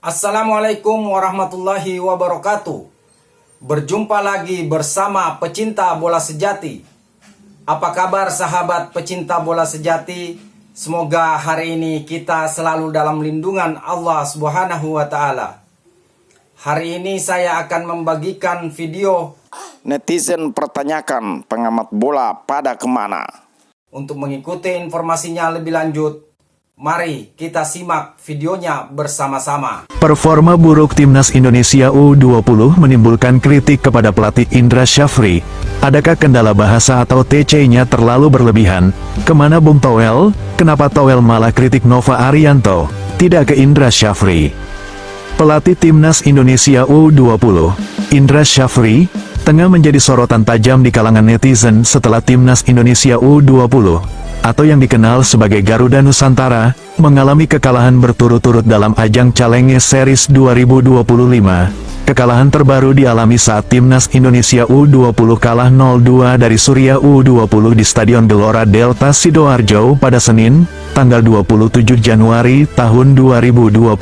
Assalamualaikum warahmatullahi wabarakatuh. Berjumpa lagi bersama pecinta bola sejati. Apa kabar sahabat pecinta bola sejati? Semoga hari ini kita selalu dalam lindungan Allah Subhanahu wa taala. Hari ini saya akan membagikan video netizen pertanyakan pengamat bola pada kemana. Untuk mengikuti informasinya lebih lanjut, mari kita simak videonya bersama-sama. Performa buruk Timnas Indonesia U20 menimbulkan kritik kepada pelatih Indra Syafri. Adakah kendala bahasa atau TC-nya terlalu berlebihan? Kemana Bung Toel? Kenapa Toel malah kritik Nova Arianto? Tidak ke Indra Syafri. Pelatih Timnas Indonesia U20, Indra Syafri, tengah menjadi sorotan tajam di kalangan netizen setelah Timnas Indonesia U20, atau yang dikenal sebagai Garuda Nusantara, mengalami kekalahan berturut-turut dalam ajang Challenge Series 2025. Kekalahan terbaru dialami saat Timnas Indonesia U20 kalah 0-2 dari Surya U20 di Stadion Gelora Delta Sidoarjo pada Senin, tanggal 27 Januari tahun 2025.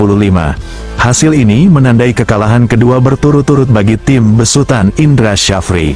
Hasil ini menandai kekalahan kedua berturut-turut bagi tim besutan Indra Syafri.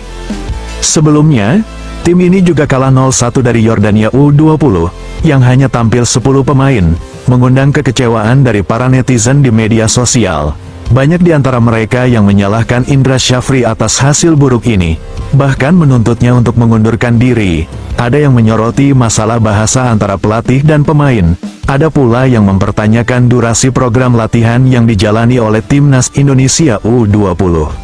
Sebelumnya, tim ini juga kalah 0-1 dari Yordania U20, yang hanya tampil 10 pemain, mengundang kekecewaan dari para netizen di media sosial. Banyak di antara mereka yang menyalahkan Indra Syafri atas hasil buruk ini, bahkan menuntutnya untuk mengundurkan diri. Ada yang menyoroti masalah bahasa antara pelatih dan pemain. Ada pula yang mempertanyakan durasi program latihan yang dijalani oleh Timnas Indonesia U20.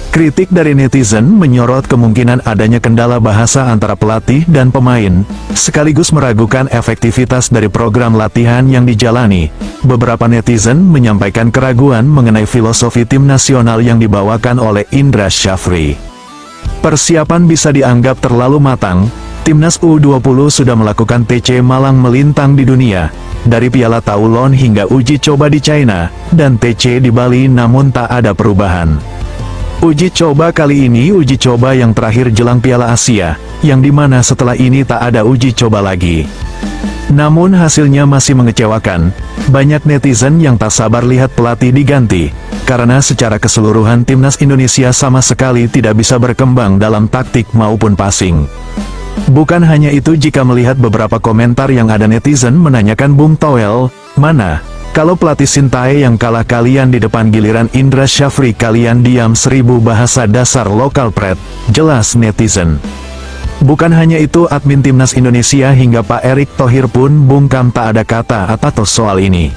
Kritik dari netizen menyorot kemungkinan adanya kendala bahasa antara pelatih dan pemain, sekaligus meragukan efektivitas dari program latihan yang dijalani. Beberapa netizen menyampaikan keraguan mengenai filosofi tim nasional yang dibawakan oleh Indra Syafri. Persiapan bisa dianggap terlalu matang. Timnas U20 sudah melakukan TC malang melintang di dunia, dari Piala Taulon hingga uji coba di China, dan TC di Bali, namun tak ada perubahan. Uji coba kali ini uji coba yang terakhir jelang Piala Asia, yang dimana setelah ini tak ada uji coba lagi. Namun hasilnya masih mengecewakan. Banyak netizen yang tak sabar lihat pelatih diganti, karena secara keseluruhan Timnas Indonesia sama sekali tidak bisa berkembang dalam taktik maupun passing. Bukan hanya itu, jika melihat beberapa komentar yang ada netizen menanyakan Bung Toel, mana? Kalau pelatih Sintayong yang kalah kalian di depan giliran Indra Syafri kalian diam 1000 bahasa dasar lokal pret, jelas netizen. Bukan hanya itu, admin Timnas Indonesia hingga Pak Erick Thohir pun bungkam tak ada kata atau soal ini.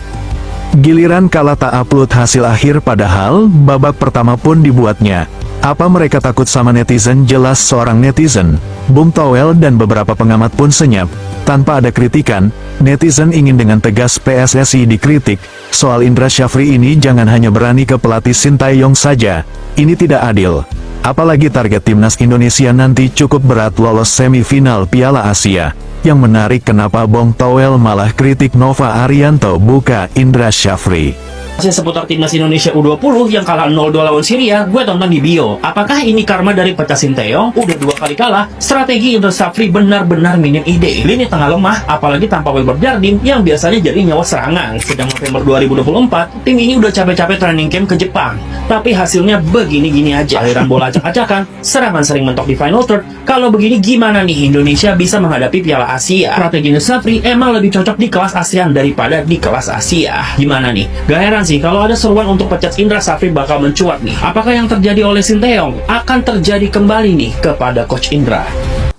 Giliran kalah tak upload hasil akhir padahal babak pertama pun dibuatnya. Apa mereka takut sama netizen? Jelas seorang netizen, Bung Toel dan beberapa pengamat pun senyap. Tanpa ada kritikan, netizen ingin dengan tegas PSSI dikritik. Soal Indra Syafri ini jangan hanya berani ke pelatih Sintayong saja. Ini tidak adil. Apalagi target Timnas Indonesia nanti cukup berat, lolos semifinal Piala Asia. Yang menarik, kenapa Bung Toel malah kritik Nova Arianto bukan Indra Syafri. Seputar Timnas Indonesia U20 yang kalah 0-2 lawan Syria, gue tonton di bio. Apakah ini karma dari pecah Sintayong? Udah 2 kali kalah, strategi Indra Syafri benar-benar minim ide. Lini tengah lemah, apalagi tanpa Weber Jardim yang biasanya jadi nyawa serangan. Sedang November 2024, tim ini udah capek-capek training camp ke Jepang. Tapi hasilnya begini-gini aja. Aliran bola acak-acakan, serangan sering mentok di final third. Kalau begini gimana nih Indonesia bisa menghadapi Piala Asia? Strategi Indra Syafri emang lebih cocok di kelas ASEAN daripada di kelas Asia. Gimana nih? Gak heran sih kalau ada seruan untuk pecat Indra Syafri bakal mencuat nih. Apakah yang terjadi oleh Sintayong akan terjadi kembali nih kepada Coach Indra?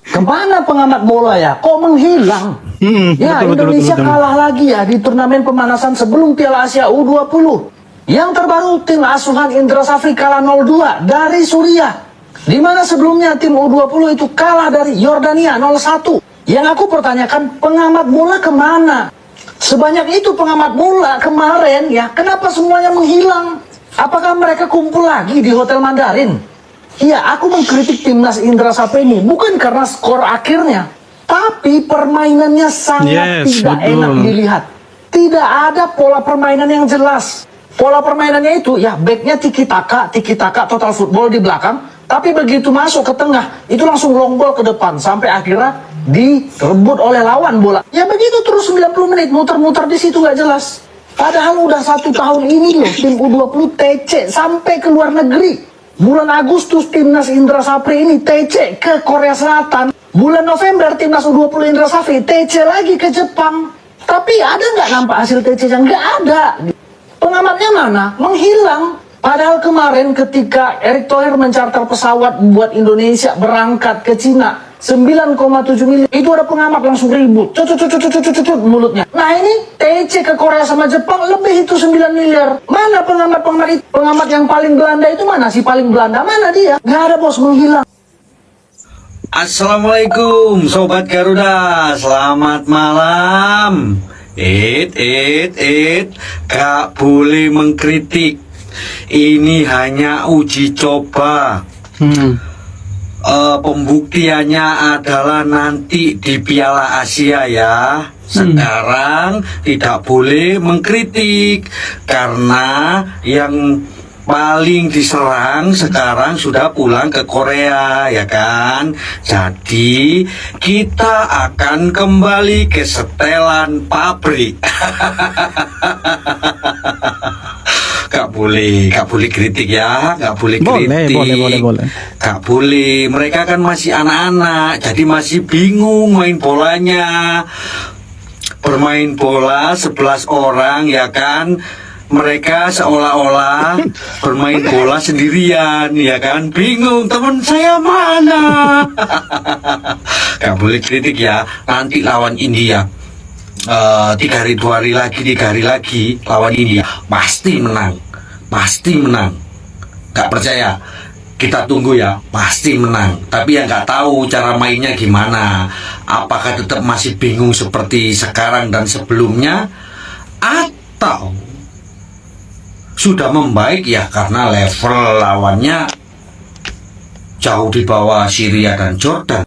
Kemana pengamat bola ya? Kok menghilang? Indonesia kalah lagi ya di turnamen pemanasan sebelum Piala Asia U20. Yang terbaru, tim asuhan Indra Syafri kalah 0-2 dari Suriah. Di mana sebelumnya tim U20 itu kalah dari Yordania 0-1. Yang aku pertanyakan, pengamat bola kemana? Sebanyak itu pengamat bola kemarin ya, kenapa semuanya menghilang? Apakah mereka kumpul lagi di Hotel Mandarin? Iya, aku mengkritik timnas Indra Syafri ini bukan karena skor akhirnya, tapi permainannya sangat tidak enak dilihat. Tidak ada pola permainan yang jelas. Pola permainannya itu ya backnya tiki taka total football di belakang, tapi begitu masuk ke tengah itu langsung long ball ke depan sampai akhirnya direbut oleh lawan bola. Ya begitu terus 90 menit muter-muter di situ nggak jelas. Padahal udah 1 tahun ini loh tim U20 TC sampai ke luar negeri. Bulan Agustus timnas Indra Safri ini TC ke Korea Selatan. Bulan November timnas U20 Indra Safri TC lagi ke Jepang. Tapi ada nggak nampak hasil TC-nya? Nggak ada. Pengamatnya mana? Menghilang. Padahal kemarin ketika Erick Thohir mencarter pesawat buat Indonesia berangkat ke Cina 9,7 miliar, itu ada pengamat langsung ribut, cut mulutnya. Nah ini TC ke Korea sama Jepang lebih itu 9 miliar. Mana pengamat itu? Pengamat yang paling Belanda itu mana? Si paling Belanda mana dia? Nggak ada bos, menghilang. Assalamualaikum Sobat Garuda, selamat malam. Gak boleh mengkritik. Ini hanya uji coba. Pembuktiannya adalah nanti di Piala Asia ya. Sekarang tidak boleh mengkritik karena yang paling diserang sekarang sudah pulang ke Korea ya kan. Jadi kita akan kembali ke setelan pabrik. Gak boleh kritik ya, gak boleh kritik. Boleh. Gak boleh, mereka kan masih anak-anak, jadi masih bingung main bolanya. Bermain bola 11 orang ya kan. Mereka seolah-olah bermain bola sendirian ya kan. Bingung, teman saya mana? Gak boleh kritik ya. Nanti lawan India 3 hari 2 hari lagi, 3 hari lagi lawan India pasti menang, gak percaya, kita tunggu ya, pasti menang. Tapi yang gak tahu cara mainnya gimana, apakah tetap masih bingung seperti sekarang dan sebelumnya, atau sudah membaik ya karena level lawannya jauh di bawah Syria dan Jordan.